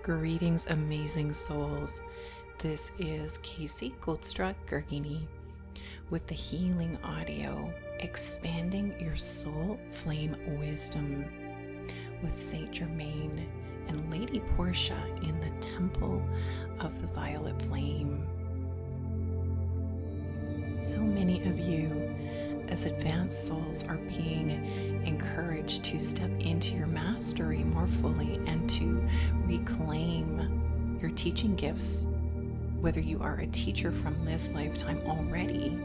Greetings, amazing souls. This is Casey Goldstruck Gergini with the healing audio, expanding your soul flame wisdom with St. Germain and Lady Portia in the Temple of the Violet Flame. So many of you as advanced souls are being encouraged to step into your mastery more fully and to reclaim your teaching gifts, whether you are a teacher from this lifetime already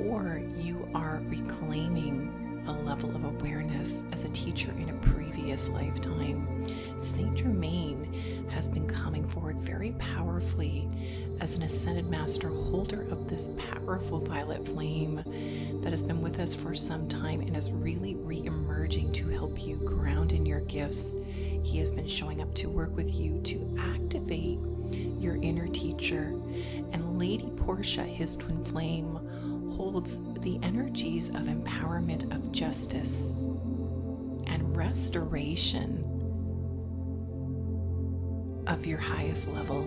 or you are reclaiming a level of awareness as a teacher in a previous lifetime. St. Germain has been coming forward very powerfully as an ascended master, holder of this powerful violet flame that has been with us for some time and is really re-emerging to help you ground in your gifts. He has been showing up to work with you to activate your inner teacher. And Lady Portia, his twin flame, holds the energies of empowerment, of justice, and restoration of your highest level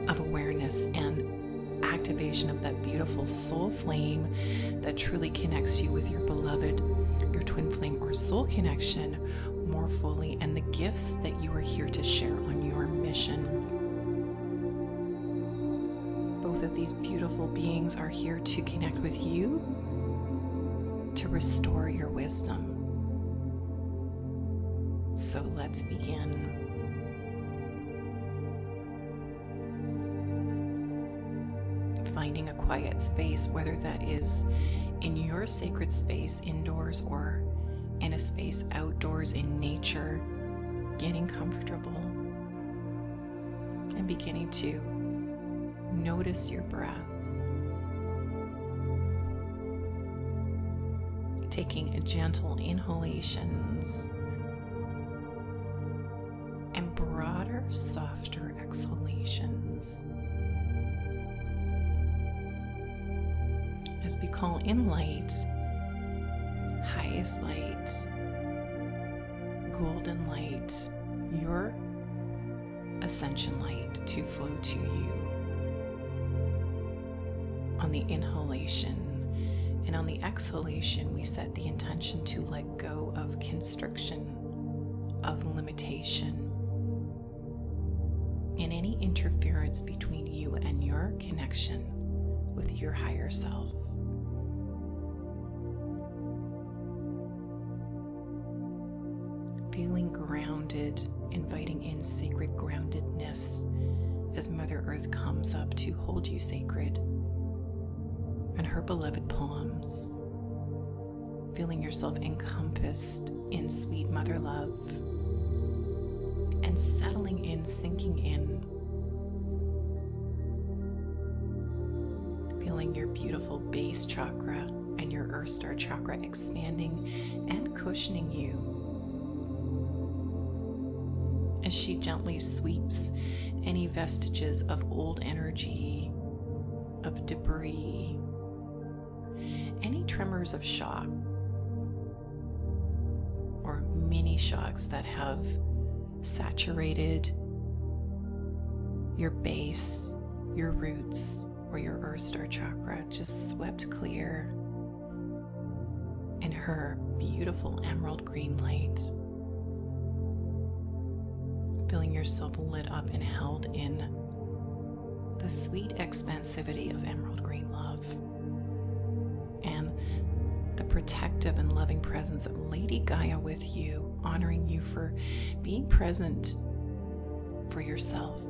of awareness and activation of that beautiful soul flame that truly connects you with your beloved, your twin flame or soul connection more fully, and the gifts that you are here to share on your mission. Both of these beautiful beings are here to connect with you, to restore your wisdom. So let's begin. Finding a quiet space, whether that is in your sacred space indoors or in a space outdoors in nature, getting comfortable and beginning to notice your breath. Taking gentle inhalations and broader, softer exhalations. As we call in light, highest light, golden light, your ascension light to flow to you. On the inhalation and on the exhalation, we set the intention to let go of constriction, of limitation, and any interference between you and your connection with your higher self. Feeling grounded, inviting in sacred groundedness as Mother Earth comes up to hold you sacred and her beloved palms. Feeling yourself encompassed in sweet mother love and settling in, sinking in. Feeling your beautiful base chakra and your earth star chakra expanding and cushioning you as she gently sweeps any vestiges of old energy, of debris, any tremors of shock or mini shocks that have saturated your base, your roots, or your earth star chakra, just swept clear in her beautiful emerald green light. Feeling yourself lit up and held in the sweet expansivity of emerald green love and the protective and loving presence of Lady Gaia with you, honoring you for being present for yourself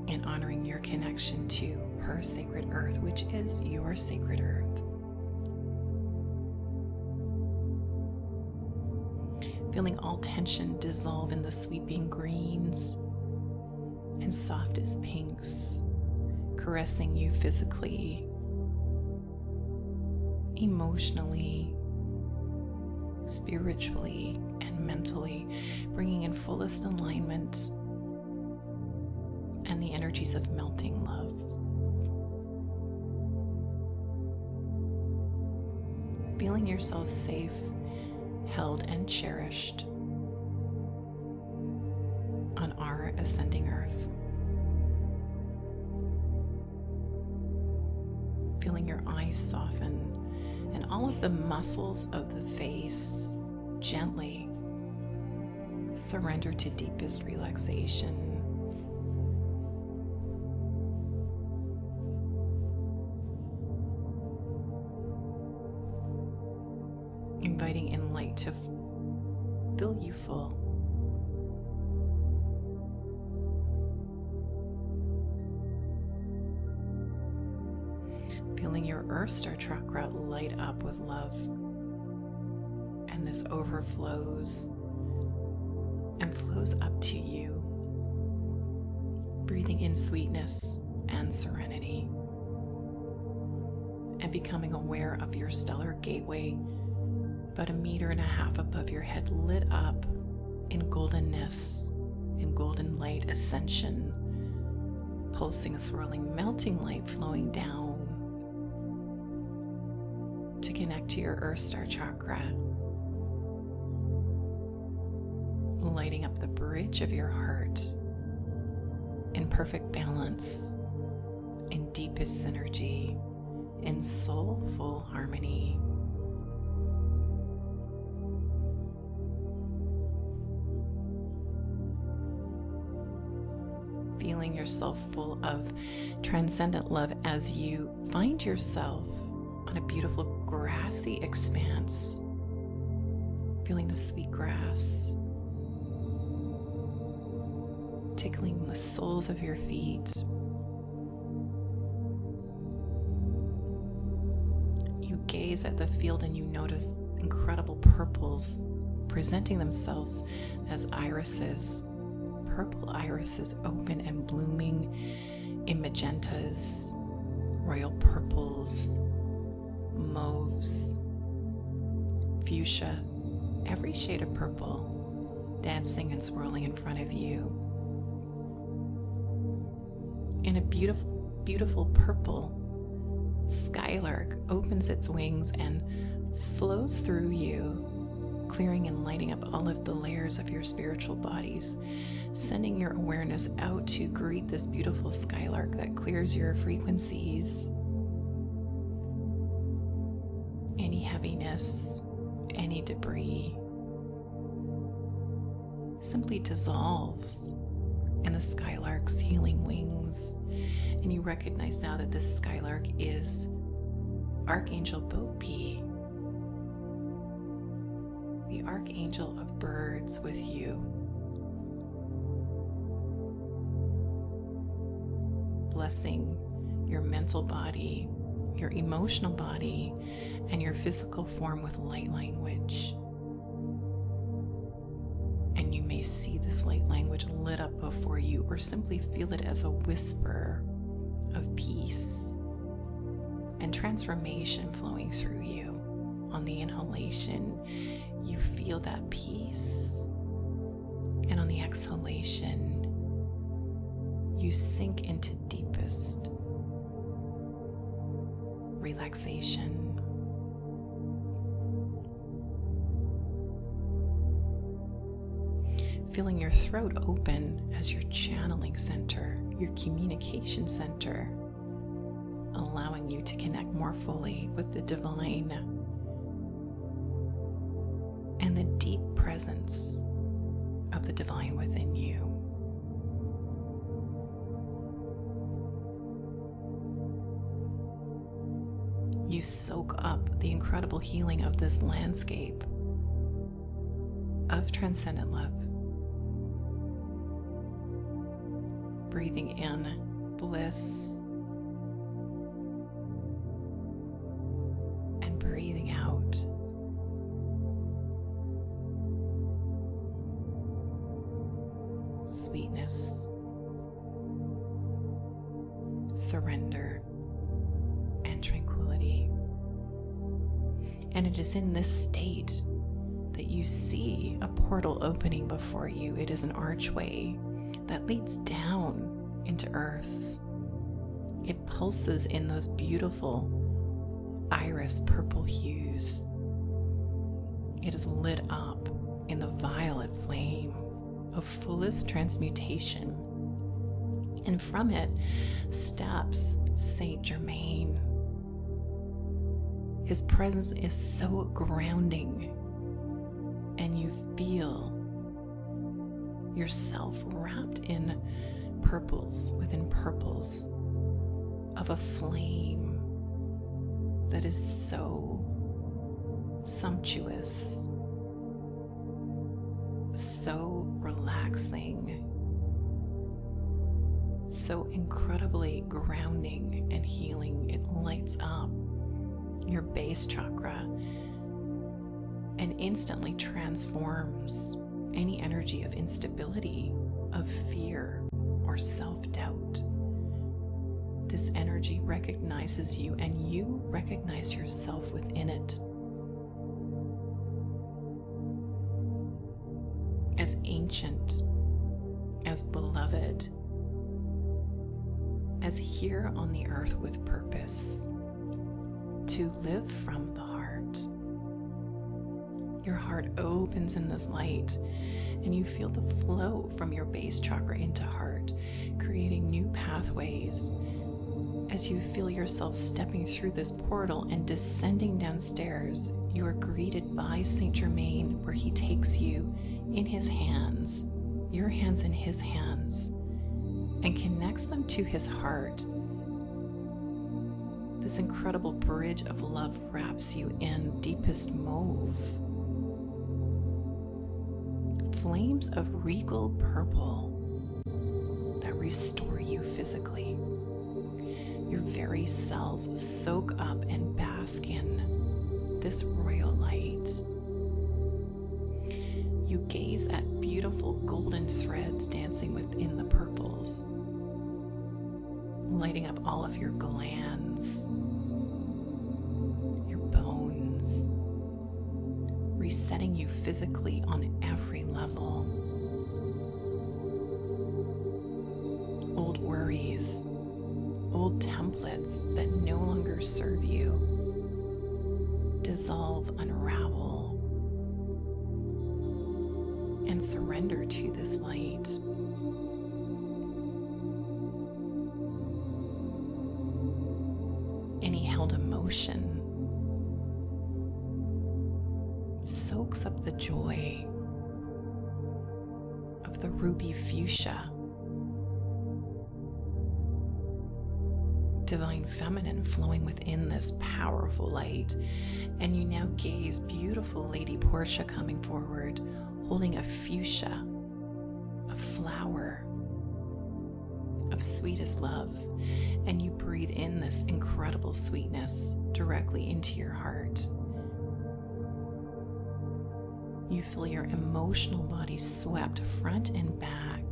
and honoring your connection to her sacred earth, which is your sacred earth. Feeling all tension dissolve in the sweeping greens and softest pinks, caressing you physically, emotionally, spiritually, and mentally, bringing in fullest alignment and the energies of melting love. Feeling yourself safe, held, and cherished on our ascending earth. Feeling your eyes soften and all of the muscles of the face gently surrender to deepest relaxation. Inviting in light to fill you full. Feeling your Earth Star chakra light up with love. And this overflows and flows up to you. Breathing in sweetness and serenity. And becoming aware of your stellar gateway, about 1.5 meters above your head, lit up in goldenness, in golden light ascension, pulsing, swirling, melting light flowing down to connect to your Earth Star chakra, lighting up the bridge of your heart in perfect balance, in deepest synergy, in soulful harmony. Feeling yourself full of transcendent love as you find yourself on a beautiful grassy expanse, feeling the sweet grass tickling the soles of your feet. You gaze at the field and you notice incredible purples presenting themselves as irises. Purple irises open and blooming in magentas, royal purples, mauves, fuchsia, every shade of purple dancing and swirling in front of you. And a beautiful, beautiful purple skylark opens its wings and flows through you, clearing and lighting up all of the layers of your spiritual bodies, sending your awareness out to greet this beautiful skylark that clears your frequencies. Any heaviness, any debris simply dissolves in the skylark's healing wings. And you recognize now that this skylark is Archangel Bopi, the archangel of birds with you, blessing your mental body, your emotional body, and your physical form with light language. And you may see this light language lit up before you, or simply feel it as a whisper of peace and transformation flowing through you. On the inhalation, you feel that peace, and on the exhalation, you sink into deepest relaxation. Feeling your throat open as your channeling center, your communication center, allowing you to connect more fully with the divine and the deep presence of the divine within you. You soak up the incredible healing of this landscape of transcendent love. Breathing in bliss and breathing out sweetness, surrender, and tranquility. And it is in this state that you see a portal opening before you. It is an archway that leads down into earth. It pulses in those beautiful iris purple hues. It is lit up in the violet flame of fullest transmutation. And from it steps St. Germain. His presence is so grounding, and you feel yourself wrapped in purples within purples of a flame that is so sumptuous, so relaxing, so incredibly grounding and healing. It lights up your base chakra and instantly transforms any energy of instability, of fear, or self-doubt. This energy recognizes you, and you recognize yourself within it as ancient, as beloved, as here on the earth with purpose, to live from the heart. Your heart opens in this light, and you feel the flow from your base chakra into heart, creating new pathways. As you feel yourself stepping through this portal and descending downstairs, you are greeted by St. Germain, where he takes you in his hands, your hands in his hands, and connects them to his heart. This incredible bridge of love wraps you in deepest mauve, flames of regal purple that restore you physically. Your very cells soak up and bask in this royal light. You gaze at beautiful golden threads dancing within the purples, lighting up all of your glands, your bones, resetting you physically on every level. Old worries, old templates that no longer serve you, dissolve, unravel, and surrender to this light. Any held emotion soaks up the joy of the ruby fuchsia, divine feminine flowing within this powerful light. And you now gaze beautiful Lady Portia coming forward, holding a fuchsia, a flower of sweetest love, and you breathe in this incredible sweetness directly into your heart. You feel your emotional body swept front and back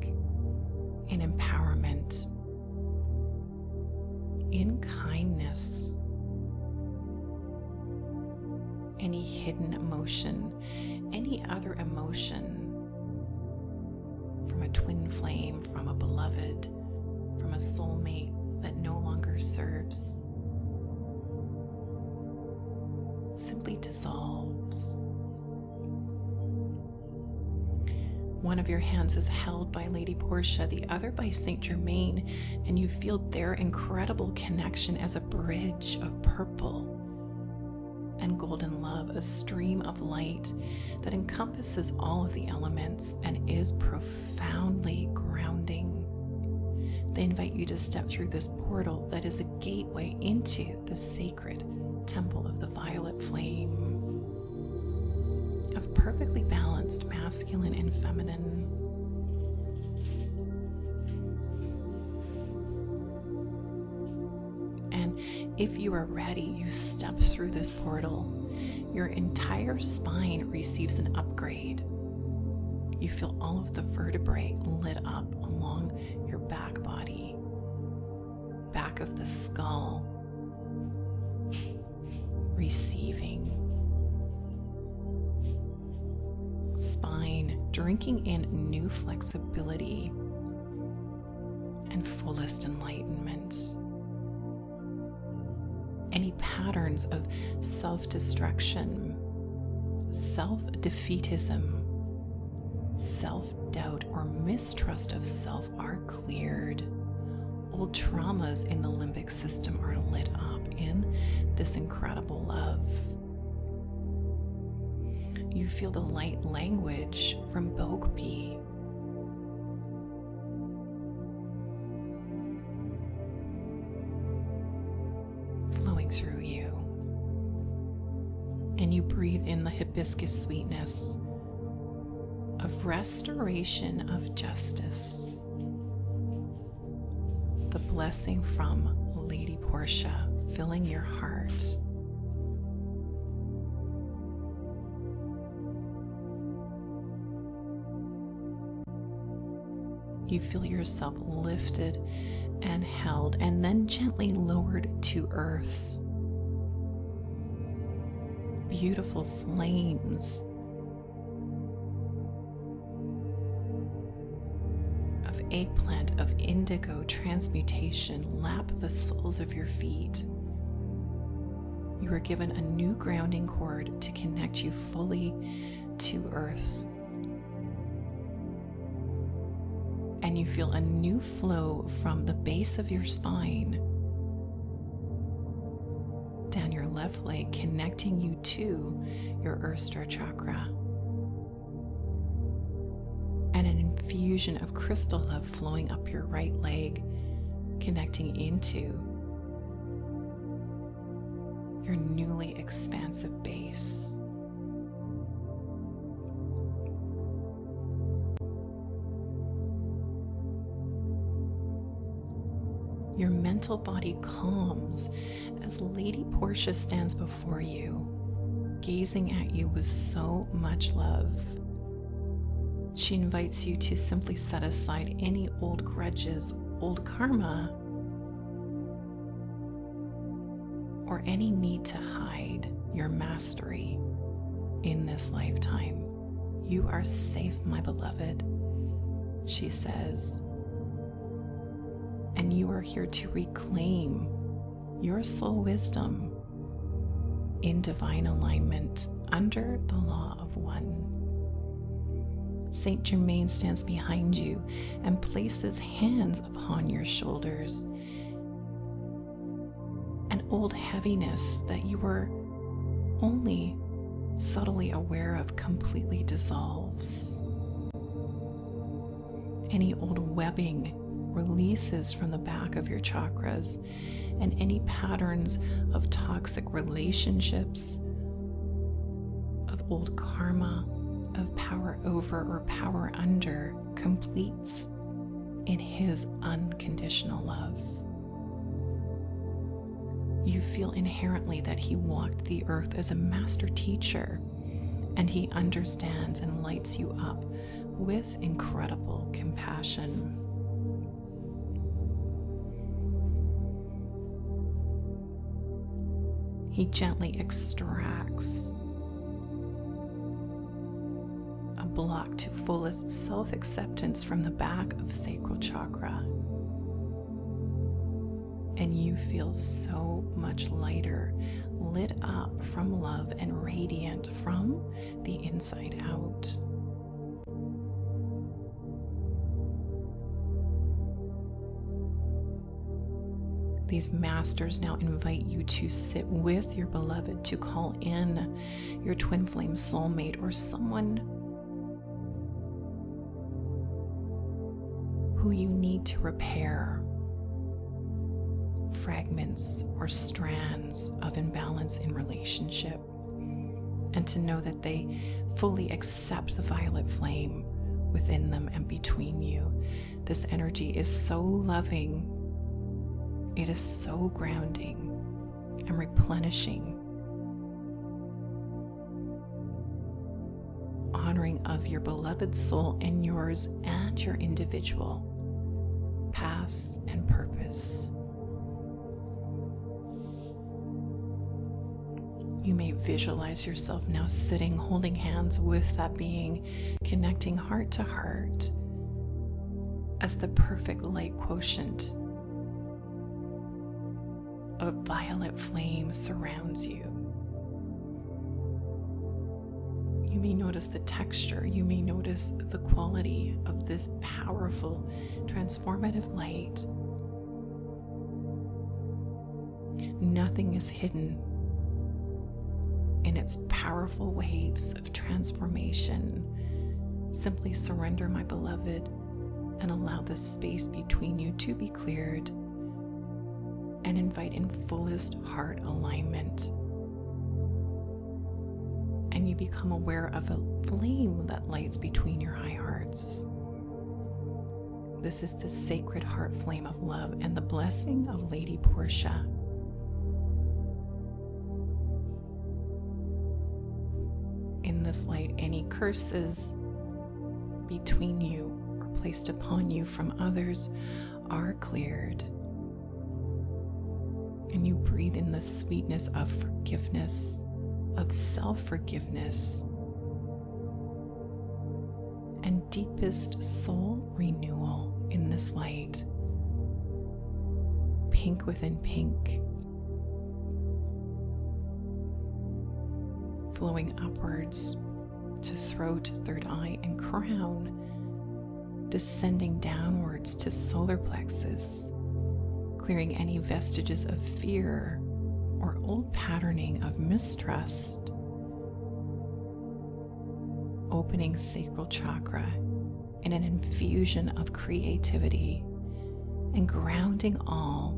in empowerment, in kindness. Any hidden emotion, any other emotion from a twin flame, from a beloved, from a soulmate that no longer serves, simply dissolves. One of your hands is held by Lady Portia, the other by St. Germain, and you feel their incredible connection as a bridge of purple and golden love, a stream of light that encompasses all of the elements and is profoundly grounding. They invite you to step through this portal that is a gateway into the sacred temple of the violet flame, of perfectly balanced masculine and feminine. And if you are ready, you step through this portal. Your entire spine receives an upgrade. You feel all of the vertebrae lit up along your back body, back of the skull, receiving. Spine drinking in new flexibility and fullest enlightenment. Any patterns of self-destruction, self-defeatism, self-doubt or mistrust of self are cleared. Old traumas in the limbic system are lit up in this incredible love. You feel the light language from Bogby. Flowing through you. And you breathe in the hibiscus sweetness of restoration of justice. The blessing from Lady Portia filling your heart. You feel yourself lifted and held and then gently lowered to earth. Beautiful flames of eggplant, of indigo transmutation lap the soles of your feet. You are given a new grounding cord to connect you fully to earth. And you feel a new flow from the base of your spine down your left leg, connecting you to your Earth Star chakra. And an infusion of crystal love flowing up your right leg, connecting into your newly expansive base. Your mental body calms as Lady Portia stands before you, gazing at you with so much love. She invites you to simply set aside any old grudges, old karma, or any need to hide your mastery in this lifetime. You are safe, my beloved, she says. And you are here to reclaim your soul wisdom in divine alignment under the law of one. St. Germain stands behind you and places hands upon your shoulders. An old heaviness that you were only subtly aware of completely dissolves. Any old webbing releases from the back of your chakras, and any patterns of toxic relationships, of old karma, of power over or power under completes in his unconditional love. You feel inherently that he walked the earth as a master teacher, and he understands and lights you up with incredible compassion. He gently extracts a block to fullest self-acceptance from the back of sacral chakra. And you feel so much lighter, lit up from love and radiant from the inside out. These masters now invite you to sit with your beloved, to call in your twin flame soulmate or someone who you need to repair fragments or strands of imbalance in relationship, and to know that they fully accept the violet flame within them and between you. This energy is so loving. It is so grounding and replenishing, honoring of your beloved soul and yours and your individual paths and purpose. You may visualize yourself now sitting, holding hands with that being, connecting heart to heart as the perfect light quotient of violet flame surrounds you. You may notice the texture. You may notice the quality of this powerful, transformative light. Nothing is hidden in its powerful waves of transformation. Simply surrender, my beloved, and allow the space between you to be cleared, and invite in fullest heart alignment. And you become aware of a flame that lights between your high hearts. This is the sacred heart flame of love and the blessing of Lady Portia. In this light, any curses between you or placed upon you from others are cleared. And you breathe in the sweetness of forgiveness, of self-forgiveness, and deepest soul renewal in this light. Pink within pink, flowing upwards to throat, third eye, and crown, descending downwards to solar plexus, clearing any vestiges of fear or old patterning of mistrust, opening sacral chakra in an infusion of creativity, and grounding all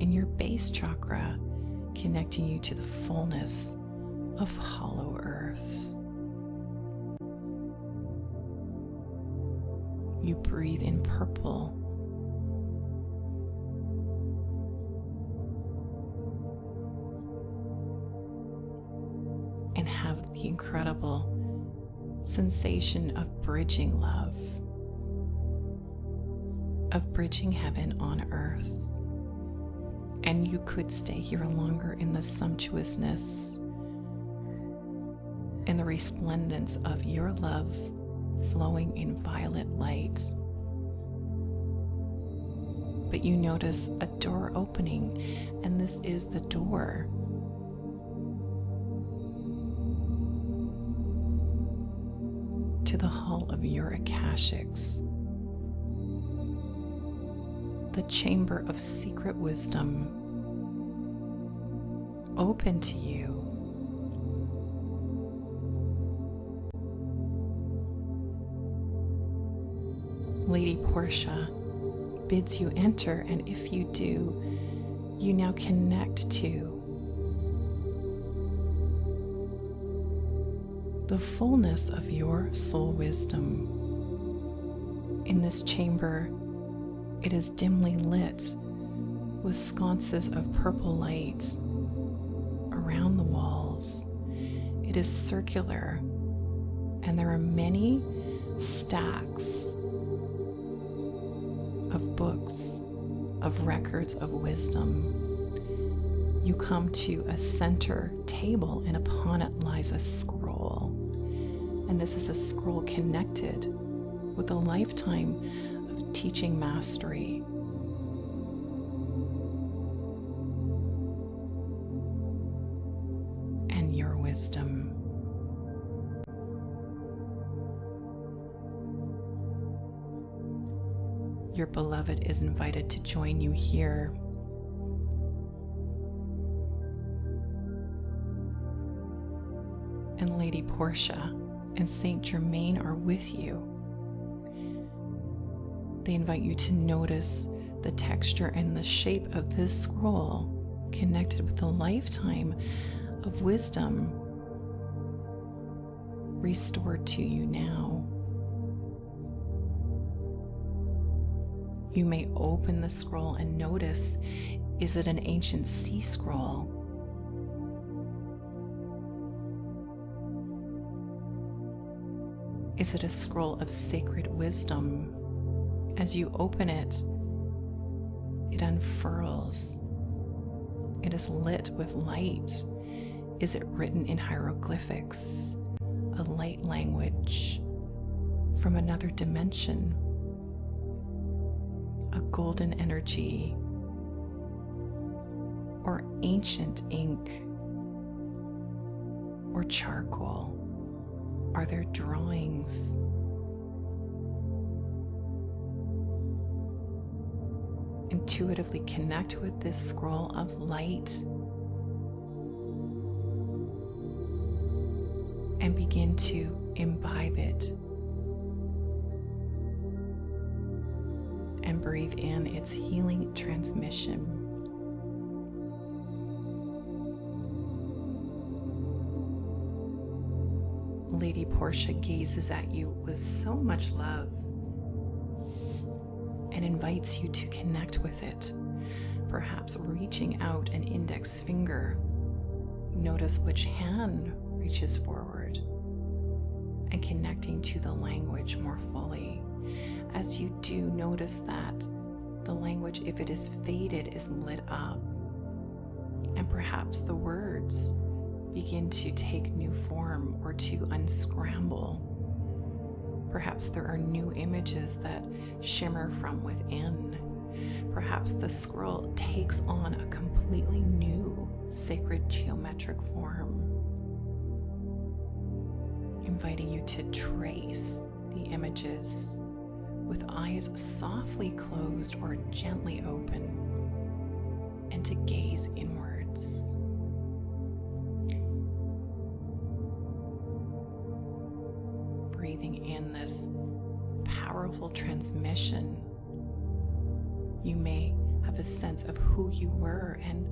in your base chakra, connecting you to the fullness of hollow earth. You breathe in purple, and have the incredible sensation of bridging love, of bridging heaven on earth. And you could stay here longer in the sumptuousness and the resplendence of your love flowing in violet light. But you notice a door opening, and this is the door to the hall of your Akashics, the chamber of secret wisdom, open to you. Lady Portia bids you enter, and if you do, you now connect to the fullness of your soul wisdom. In this chamber, it is dimly lit with sconces of purple light around the walls. It is circular, and there are many stacks of books, of records of wisdom. You come to a center table, and upon it lies a scroll. And this is a scroll connected with a lifetime of teaching mastery. And your wisdom. Your beloved is invited to join you here. And Lady Portia and St. Germain are with you. They invite you to notice the texture and the shape of this scroll connected with a lifetime of wisdom restored to you now. You may open the scroll and notice, is it an ancient sea scroll? Is it a scroll of sacred wisdom? As you open it, it unfurls. It is lit with light. Is it written in hieroglyphics, a light language from another dimension, a golden energy, or ancient ink, or charcoal? Are there drawings? Intuitively connect with this scroll of light and begin to imbibe it and breathe in its healing transmission. Lady Portia gazes at you with so much love and invites you to connect with it, perhaps reaching out an index finger. Notice which hand reaches forward and connecting to the language more fully. As you do, notice that the language, if it is faded, is lit up, and perhaps the words begin to take new form or to unscramble. Perhaps there are new images that shimmer from within. Perhaps the scroll takes on a completely new sacred geometric form, inviting you to trace the images with eyes softly closed or gently open, and to gaze inwards. Breathing in this powerful transmission, you may have a sense of who you were and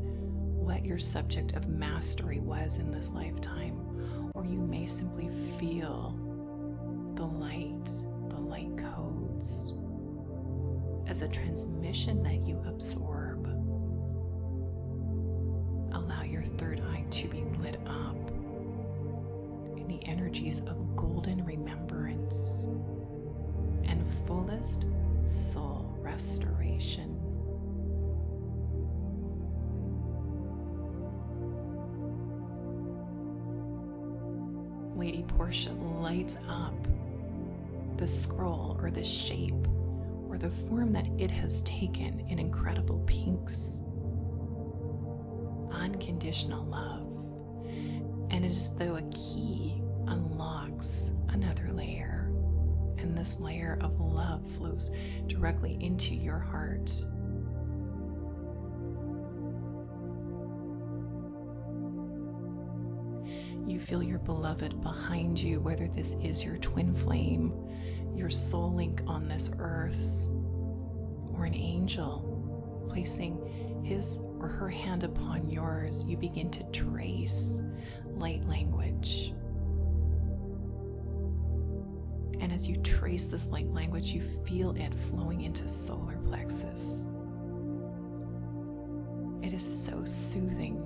what your subject of mastery was in this lifetime, or you may simply feel the light codes as a transmission that you absorb. Allow your third eye to be lit up in the energies of golden remembrance and fullest soul restoration. Lady Portia lights up the scroll or the shape or the form that it has taken in incredible pinks. Unconditional love. And it is as though a key unlocks another layer, and this layer of love flows directly into your heart. You feel your beloved behind you, whether this is your twin flame, your soul link on this earth, or an angel placing his or her hand upon yours. You begin to trace light language. And as you trace this light language, you feel it flowing into solar plexus. It is so soothing,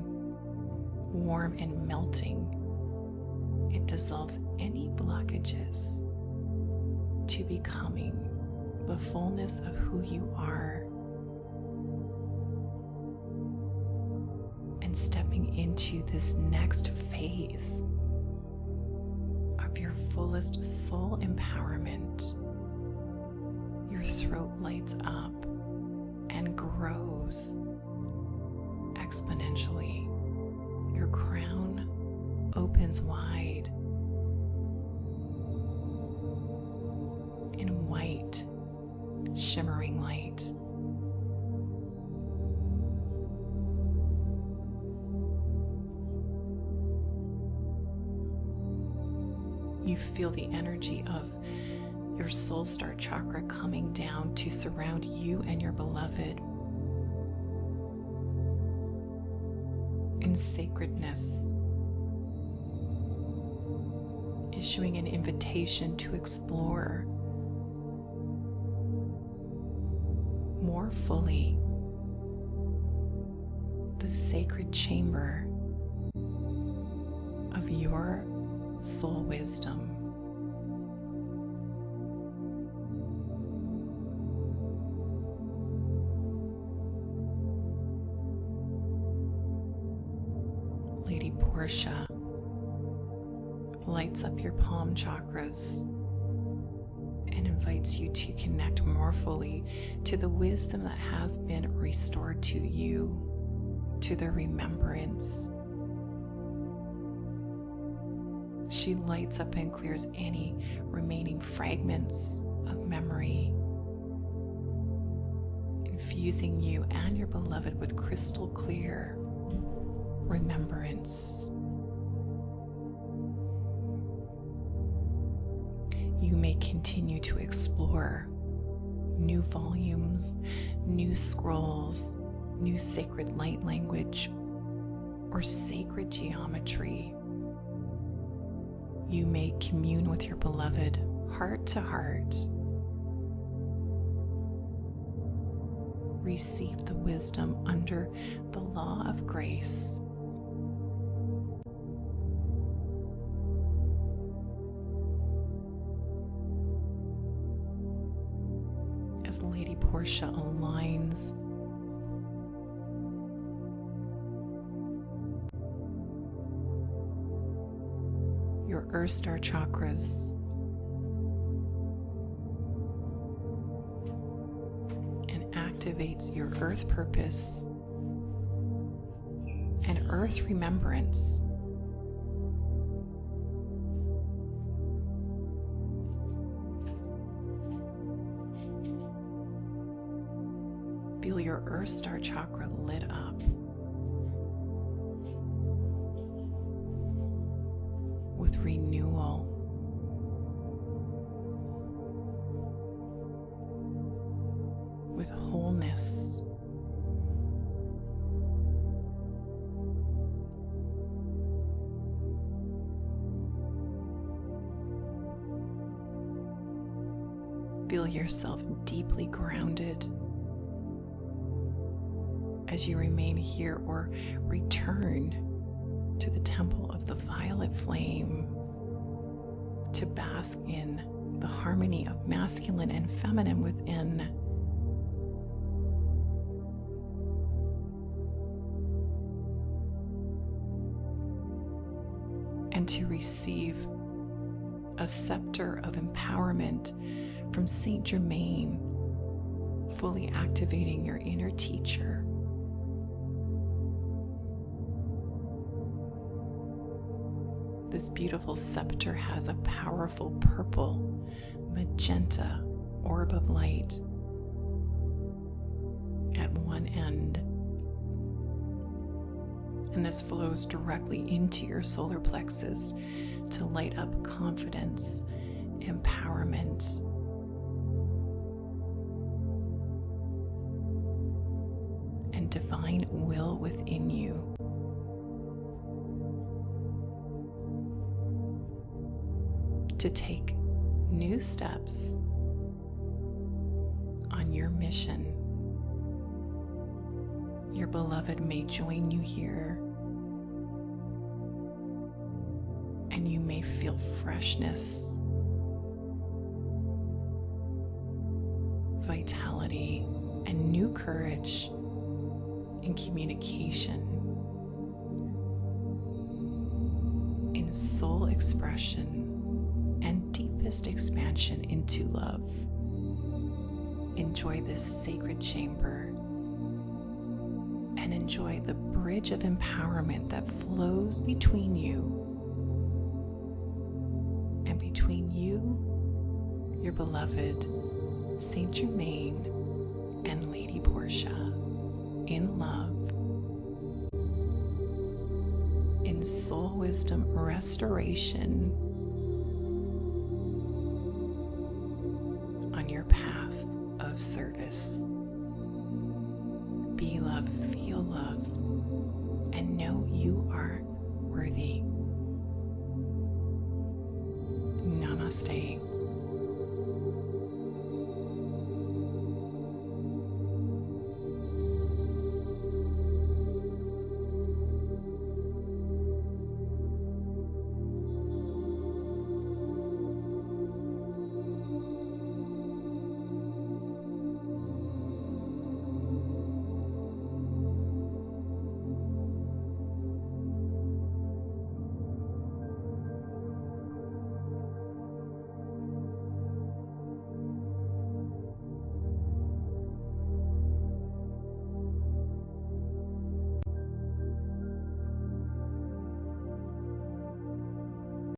warm, and melting. It dissolves any blockages to becoming the fullness of who you are and stepping into this next phase of your fullest soul empowerment. Your throat lights up and grows exponentially. Your crown opens wide in white, shimmering light. You feel the energy of your soul star chakra coming down to surround you and your beloved in sacredness, issuing an invitation to explore more fully the sacred chamber of your soul wisdom. Lady Portia lights up your palm chakras and invites you to connect more fully to the wisdom that has been restored to you, to the remembrance. She lights up and clears any remaining fragments of memory, infusing you and your beloved with crystal clear remembrance. You may continue to explore new volumes, new scrolls, new sacred light language, or sacred geometry. You may commune with your beloved heart to heart. Receive the wisdom under the law of grace. As Lady Portia aligns your Earth Star chakras and activates your Earth purpose and Earth remembrance. Feel your Earth Star chakra lit up with renewal, with wholeness, feel yourself deeply grounded as you remain here or return to the temple of the violet flame to bask in the harmony of masculine and feminine within. And to receive a scepter of empowerment from St. Germain, fully activating your inner teacher. This beautiful scepter has a powerful purple, magenta orb of light at one end. And this flows directly into your solar plexus to light up confidence, empowerment, and divine will within you. To take new steps on your mission. Your beloved may join you here, and you may feel freshness, vitality, and new courage in communication, in soul expression, and deepest expansion into love. Enjoy this sacred chamber and enjoy the bridge of empowerment that flows between you and between you, your beloved St. Germain, and Lady Portia, in love, in soul wisdom restoration, on your path of service. Be love, feel love, and know you are worthy. Namaste.